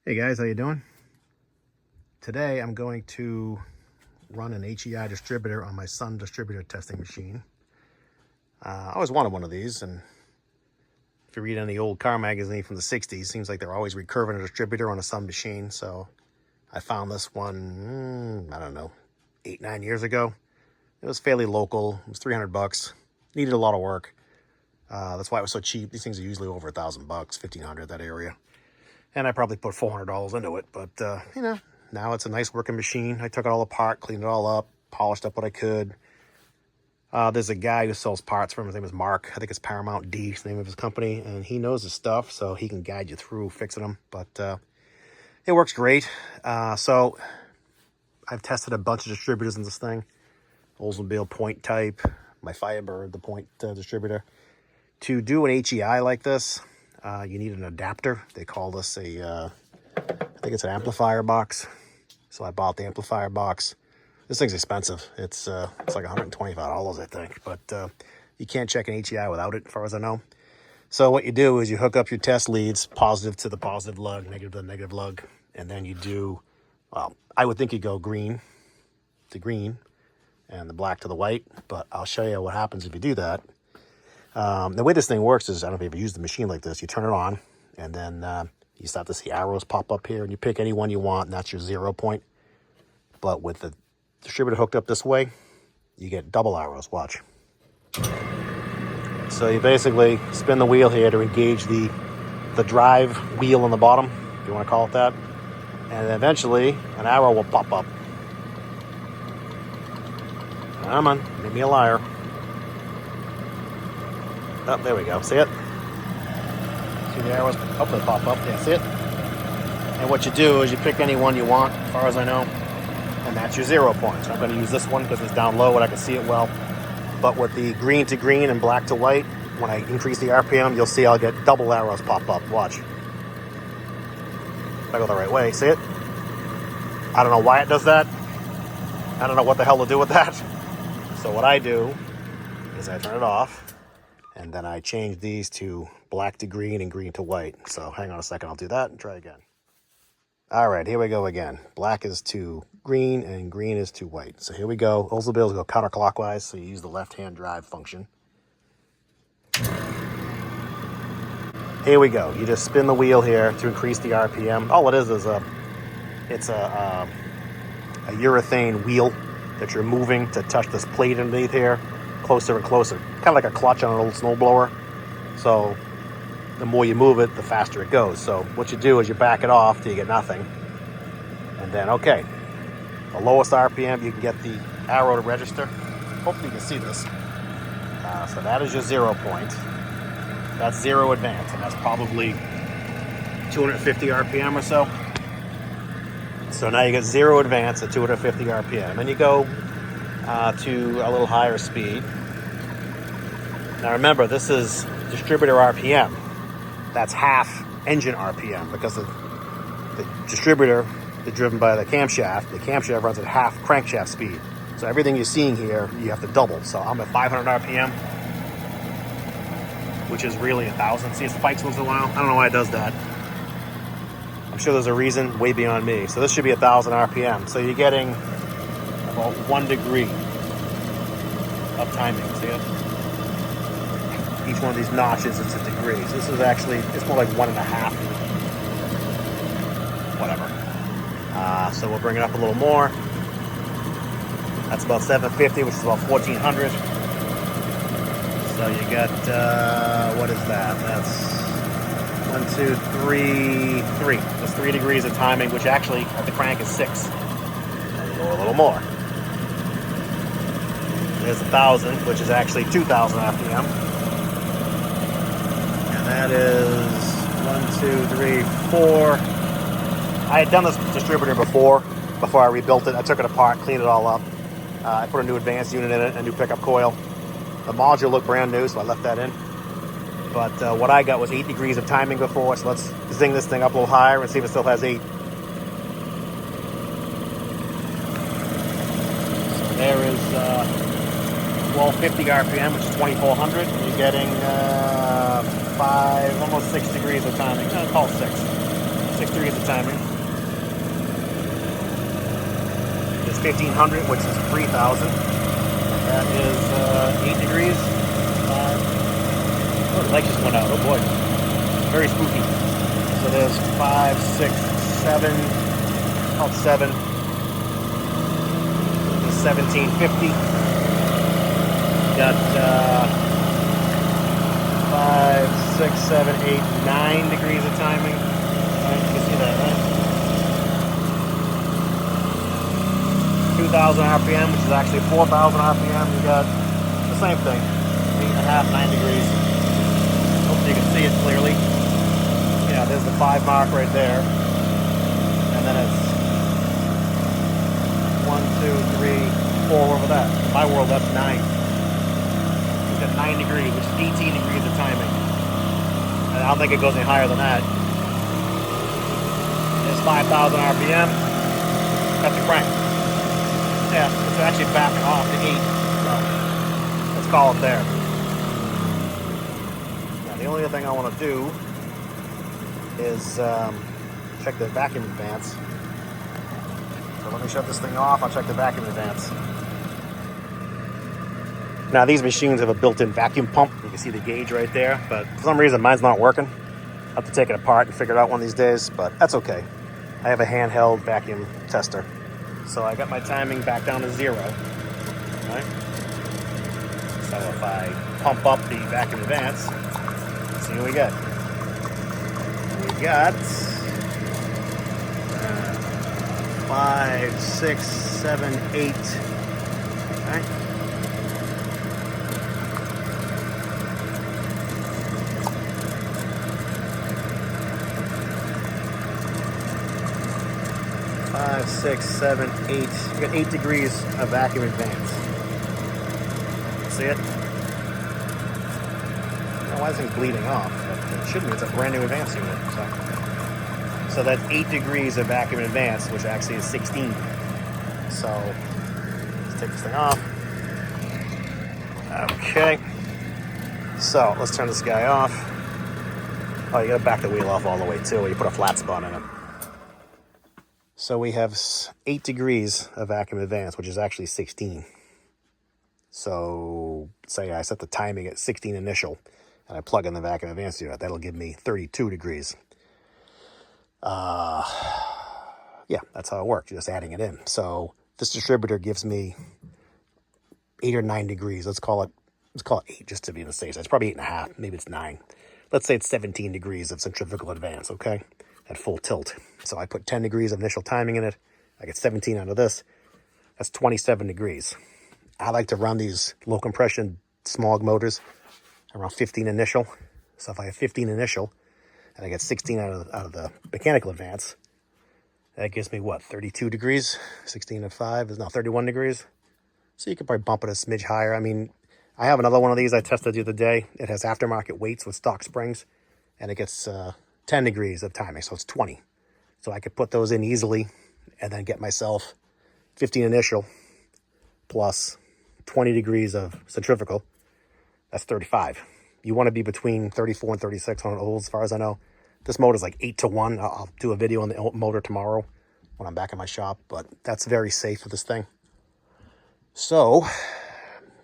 Hey guys, how you doing? Today I'm going to run an HEI distributor on my Sun Distributor testing machine. I always wanted one of these, and if you read any old car magazine from the 60s, it seems like they're always recurving a distributor on a Sun machine. So I found this one, I don't know, 8-9 years ago. It was fairly local. It was $300. Needed a lot of work. That's why it was so cheap. These things are usually over $1,000, $1,500, that area. And I probably put $400 into it, but now it's a nice working machine. I took it all apart, cleaned it all up, polished up what I could. There's a guy who sells parts for him. His name is Mark. I think it's Paramount D is the name of his company, and he knows his stuff, so he can guide you through fixing them. But it works great. So I've tested a bunch of distributors in this thing. Oldsmobile point type, my Firebird, the point distributor. To do an HEI like this, you need an adapter. They call this I think it's an amplifier box. So I bought the amplifier box. This thing's expensive. It's like $125, I think. But you can't check an HEI without it, as far as I know. So what you do is you hook up your test leads, positive to the positive lug, negative to the negative lug. And then you do, well, I would think you go green to green and the black to the white. But I'll show you what happens if you do that. The way this thing works is, I don't know if you've ever used the machine like this. You turn it on, and then you start to see arrows pop up here, and you pick any one you want, and that's your 0 point. But with the distributor hooked up this way, you get double arrows. Watch. So you basically spin the wheel here to engage the drive wheel on the bottom, if you want to call it that. And then eventually, an arrow will pop up. Come on, make me a liar. Oh, there we go. See it? See the arrows? Oh, they pop up. Yeah, see it? And what you do is you pick any one you want, as far as I know, and that's your 0 point. So I'm going to use this one because it's down low and I can see it well. But with the green to green and black to white, when I increase the RPM, you'll see I'll get double arrows pop up. Watch. If I go the right way, see it? I don't know why it does that. I don't know what the hell to do with that. So what I do is I turn it off. And then I change these to black to green and green to white. So hang on a second, I'll do that and try again. All right, here we go again. Black is to green and green is to white. So here we go. Oldsmobiles go counterclockwise, so you use the left-hand drive function. Here we go. You just spin the wheel here to increase the RPM. All it is a urethane wheel that you're moving to touch this plate underneath here. Closer and closer, kind of like a clutch on an old snowblower. So the more you move it, the faster it goes. So what you do is you back it off till you get nothing. And then, okay, the lowest RPM, you can get the arrow to register. Hopefully you can see this. So that is your 0 point. That's 0 advance, and that's probably 250 RPM or so. So now you get 0 advance at 250 RPM. And you go to a little higher speed. Now remember, this is distributor RPM. That's half engine RPM because the distributor is driven by the camshaft. The camshaft runs at half crankshaft speed. So everything you're seeing here, you have to double. So I'm at 500 RPM, which is really 1,000. See, it spikes once in a while. I don't know why it does that. I'm sure there's a reason way beyond me. So this should be 1,000 RPM. So you're getting about 1 degree of timing. See it? Each one of these notches is a degree. So this is actually, it's more like 1.5. Whatever. So we'll bring it up a little more. That's about 750, which is about 1,400. So you got, what is that? That's 1, 2, 3, 3. That's 3 degrees of timing, which actually at the crank is 6. Go a little more. There's 1,000, which is actually 2,000 RPM. And that is 1, 2, 3, 4. I had done this distributor before I rebuilt it. I took it apart, cleaned it all up. I put a new advanced unit in it, a new pickup coil. The module looked brand new, so I left that in. But what I got was 8 degrees of timing before, so let's zing this thing up a little higher and see if it still has 8. So there is 1250 RPM, which is 2,400. And you're getting 5, almost 6 degrees of timing. No, call it 6. 6 6 degrees of timing. It's 1500, which is 3000. That is 8 degrees. Oh, the light just went out. Oh boy. Very spooky. So there's 5, 6, 7. About 7. 1750. Got 5, 6, 7, 8, 9 degrees of timing. Right, you can see that, right? 2,000 RPM, which is actually 4,000 RPM. You got the same thing. 8.5, 9 degrees. Hopefully you can see it clearly. Yeah, there's the 5 mark right there. And then it's 1, 2, 3, 4 over that. In my world, that's 9. We've got 9 degrees, which is 18 degrees of timing. And I don't think it goes any higher than that. There's 5,000 RPM. That's a crank. Yeah, it's actually backing off to 8. So let's call it there. Now, the only other thing I want to do is check the vacuum advance. So let me shut this thing off. I'll check the vacuum advance. Now these machines have a built-in vacuum pump. You can see the gauge right there, but for some reason mine's not working. I'll have to take it apart and figure it out one of these days, but that's okay. I have a handheld vacuum tester. So I got my timing back down to 0. Right? So if I pump up the vacuum advance, let's see what we got. We got 5, 6, 7, 8. Right? Five, 6, 7, 8. You got 8 degrees of vacuum advance. See it? Now, why is it bleeding off? It shouldn't. It's a brand new advance unit. So that's 8 degrees of vacuum advance, which actually is 16. So let's take this thing off. Okay. So let's turn this guy off. Oh, you gotta back the wheel off all the way too. You put a flat spot in it. So we have 8 degrees of vacuum advance, which is actually 16. So say I set the timing at 16 initial, and I plug in the vacuum advance unit. That'll give me 32 degrees. Yeah, that's how it works. You're just adding it in. So this distributor gives me 8 or 9 degrees. Let's call it 8 just to be on the safe side. It's probably 8.5. Maybe it's 9. Let's say it's 17 degrees of centrifugal advance, okay? At full tilt. So I put 10 degrees of initial timing in it. I get 17 out of this. That's 27 degrees. I like to run these low compression smog motors around 15 initial. So if I have 15 initial and I get 16 out of the mechanical advance, that gives me what, 32 degrees? 16 and 5 is now 31 degrees. So you could probably bump it a smidge higher. I mean, I have another one of these I tested the other day. It has aftermarket weights with stock springs, and it gets 10 degrees of timing, so it's 20. So I could put those in easily and then get myself 15 initial plus 20 degrees of centrifugal. That's 35. You want to be between 34 and 36 on an old, as far as I know. This motor is like 8-1. I'll do a video on the motor tomorrow when I'm back in my shop, but that's very safe for this thing. So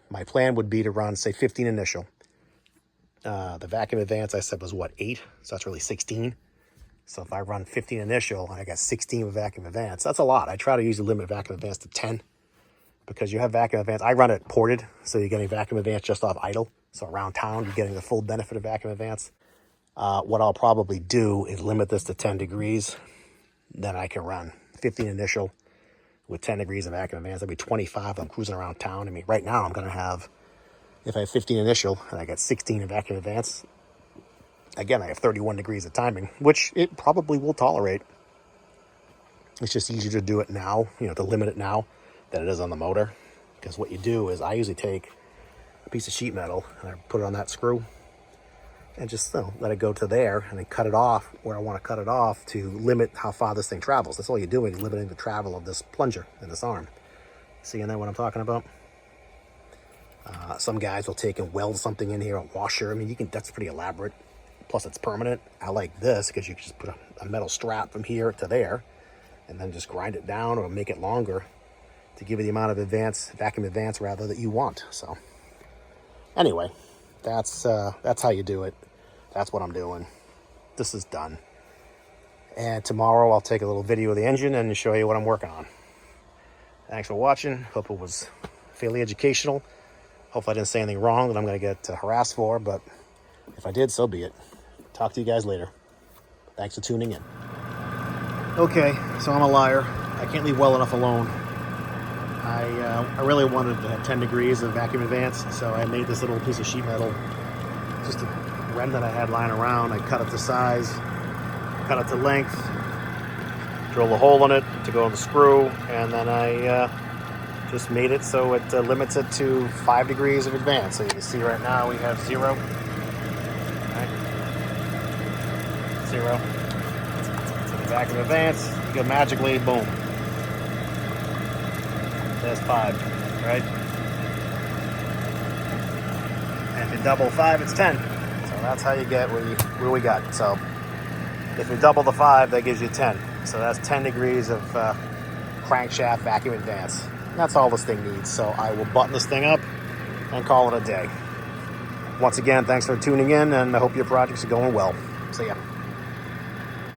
my plan would be to run, say, 15 initial. The vacuum advance I said was what, 8? So that's really 16. So if I run 15 initial and I got 16 with vacuum advance, that's a lot. I try to usually limit vacuum advance to 10 because you have vacuum advance. I run it ported, so you're getting vacuum advance just off idle. So around town, you're getting the full benefit of vacuum advance. What I'll probably do is limit this to 10 degrees. Then I can run 15 initial with 10 degrees of vacuum advance. That'd be 25. I'm cruising around town. I mean, right now I'm going to have, if I have 15 initial and I got 16 in vacuum advance, again, I have 31 degrees of timing, which it probably will tolerate. It's just easier to do it now, to limit it now than it is on the motor. Because what you do is I usually take a piece of sheet metal and I put it on that screw and just let it go to there and then cut it off where I want to cut it off to limit how far this thing travels. That's all you're doing, limiting the travel of this plunger in this arm. Seeing that what I'm talking about? Some guys will take and weld something in here, a washer. I mean, that's pretty elaborate. Plus it's permanent. I like this because you can just put a metal strap from here to there and then just grind it down or make it longer to give you the amount of vacuum advance rather, that you want. So anyway, that's how you do it. That's what I'm doing. This is done. And tomorrow I'll take a little video of the engine and show you what I'm working on. Thanks for watching. Hope it was fairly educational. Hopefully I didn't say anything wrong that I'm going to get harassed for, but if I did, so be it. Talk to you guys later. Thanks for tuning in. Okay, so I'm a liar. I can't leave well enough alone. I really wanted to have 10 degrees of vacuum advance, so I made this little piece of sheet metal, just a remnant I had lying around. I cut it to size, cut it to length, drilled a hole in it to go in the screw, and then I just made it so it limits it to 5 degrees of advance. So you can see right now we have 0. Right. 0. So the vacuum advance, you go magically, boom. There's 5, right? And if you double 5, it's 10. So that's how you get where we got. So if you double the 5, that gives you 10. So that's 10 degrees of crankshaft vacuum advance. And that's all this thing needs. So I will button this thing up and call it a day. Once again, thanks for tuning in, and I hope your projects are going well. See ya.